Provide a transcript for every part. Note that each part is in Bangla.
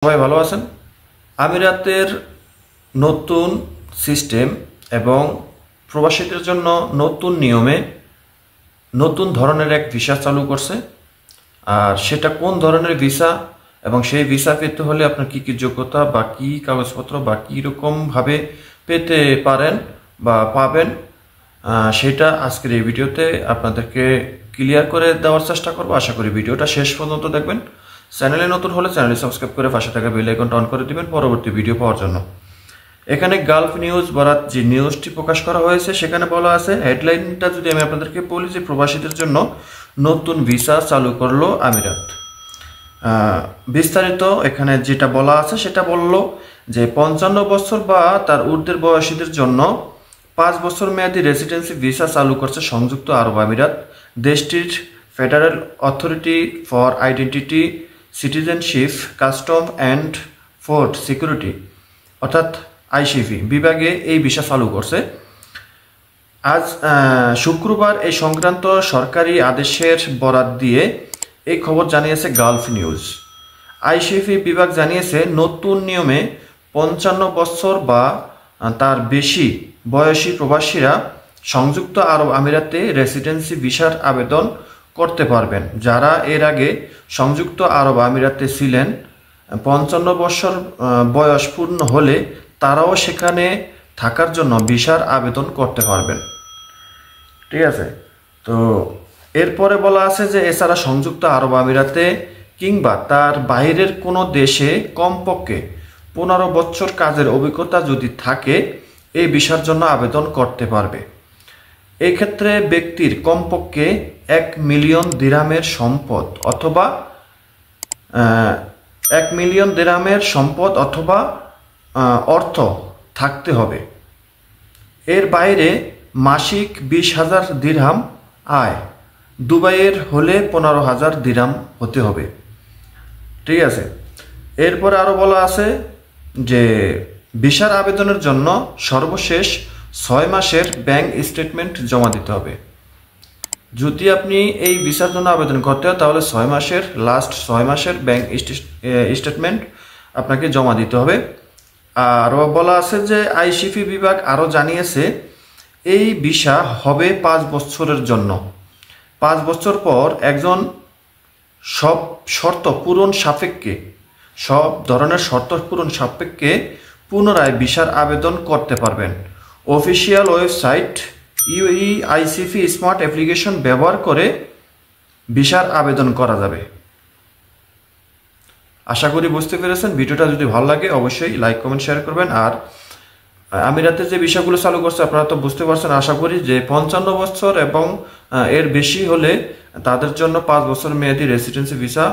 সবাই ভালো আছেন। আমিরাতের নতুন সিস্টেম এবং প্রবাসীদের জন্য নতুন নিয়মে নতুন ধরনের এক ভিসা চালু করছে। আর সেটা কোন ধরনের ভিসা এবং সেই ভিসা পেতে হলে আপনার কি কি যোগ্যতা বা কি কাগজপত্র বা কী রকমভাবে পেতে পারেন বা পাবেন, সেটা আজকের এই ভিডিওতে আপনাদেরকে ক্লিয়ার করে দেওয়ার চেষ্টা করব। আশা করি ভিডিওটা শেষ পর্যন্ত দেখবেন। চ্যানেলে নতুন হলে চ্যানেলটি সাবস্ক্রাইব করে পাশে থাকা বেল আইকনটা অন করে দিবেন পরবর্তী ভিডিও পাওয়ার জন্য। এখানে গালফ নিউজ বরাত যে নিউজটি প্রকাশ করা হয়েছে সেখানে বলা আছে, হেডলাইনটা যদি আমি আপনাদেরকে বলি যে প্রবাসীদের জন্য নতুন ভিসা চালু করলো আমিরাত। বিস্তারিত এখানে যেটা বলা আছে সেটা বলল যে 55 বছর বা তার ঊর্ধ্বের বয়সীদের জন্য 5 বছর মেয়াদী রেসিডেন্সি ভিসা চালু করছে সংযুক্ত আরব আমিরাত। দেশটির federal authority for identity, citizenship, custom and fort security অর্থাৎ আইসিভি বিভাগে এই ভিসা চালু করছে। আজ শুক্রবার এই সংক্রান্ত সরকারি আদেশের বরাত দিয়ে এই খবর জানিয়েছে গালফ নিউজ। আইসিভি বিভাগ জানিয়েছে, নতুন নিয়মে 55 বছর বা তার বেশি বয়সী প্রবাসীরা সংযুক্ত আরব আমিরাতে রেসিডেন্সি ভিসার আবেদন করতে পারবেন। যারা এর আগে সংযুক্ত আরব আমিরাতে ছিলেন, 55 বছর বয়স পূর্ণ হলে তারাও সেখানে থাকার জন্য ভিসার আবেদন করতে পারবেন। ঠিক আছে, তো এরপরে বলা আছে যে এছাড়া সংযুক্ত আরব আমিরাতে কিংবা তার বাইরের কোনো দেশে কমপক্ষে 15 বছর কাজের অভিজ্ঞতা যদি থাকে এই ভিসার জন্য আবেদন করতে পারবে। এই ক্ষেত্রে ব্যক্তির কমপক্ষে 1 মিলিয়ন দিরহামের সম্পদ অথবা 1 মিলিয়ন দিরহামের সম্পদ অথবা অর্থ থাকতে হবে। এর বাইরে মাসিক 20,000 দিরহাম আয়, দুবাইয়ের হলে 15,000 দিরহাম হতে হবে। ঠিক আছে, এরপরে আরও বলা আছে যে ভিসার আবেদনের জন্য সর্বশেষ 6 মাসের ব্যাংক স্টেটমেন্ট জমা দিতে হবে। যদি আপনি এই ভিসার জন্য আবেদন করতে হয় তাহলে 6 মাসের ব্যাংক স্টেটমেন্ট আপনাকে জমা দিতে হবে। আরও বলা আছে যে আইসিপি বিভাগ আরও জানিয়েছে এই ভিসা হবে 5 বছরের জন্য। 5 বছর পর একজন সব ধরনের শর্ত পূরণ সাপেক্ষে পুনরায় ভিসার আবেদন করতে পারবেন। Official website UAE ICP smart application ব্যবহার করে ভিসার আবেদন করা যাবে। আশা করি বুঝতে পেরেছেন। ভিডিওটা যদি ভালো লাগে অবশ্যই লাইক, কমেন্ট, শেয়ার করবেন। আর আমিরাতে যে ভিসাগুলো চালু করছে আপনারা তো বুঝতে পারছেন আশা করি, যে 55 বছর এবং এর বেশি হলে তাদের জন্য 5 বছর মেয়াদী রেসিডেন্সি ভিসা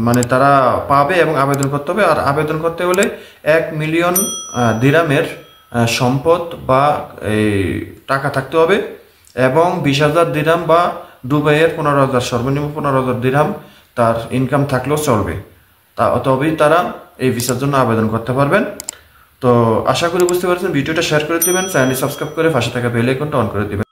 মানে তারা পাবে এবং আবেদন করতে হবে। আর আবেদন করতে হলে 1 মিলিয়ন দিরহামের সম্পদ বা এই টাকা থাকতে হবে এবং 20,000 দিরহাম বা দুবাইয়ের 15,000, সর্বনিম্ন 15,000 দিরহাম তার ইনকাম থাকলেও চলবে। তবেই তারা এই ভিসার জন্য আবেদন করতে পারবেন। তো আশা করি বুঝতে পারছেন। ভিডিওটা শেয়ার করে দেবেন, চ্যানেলটি সাবস্ক্রাইব করে পাশে থাকা বেল আইকনটা অন করে দেবেন।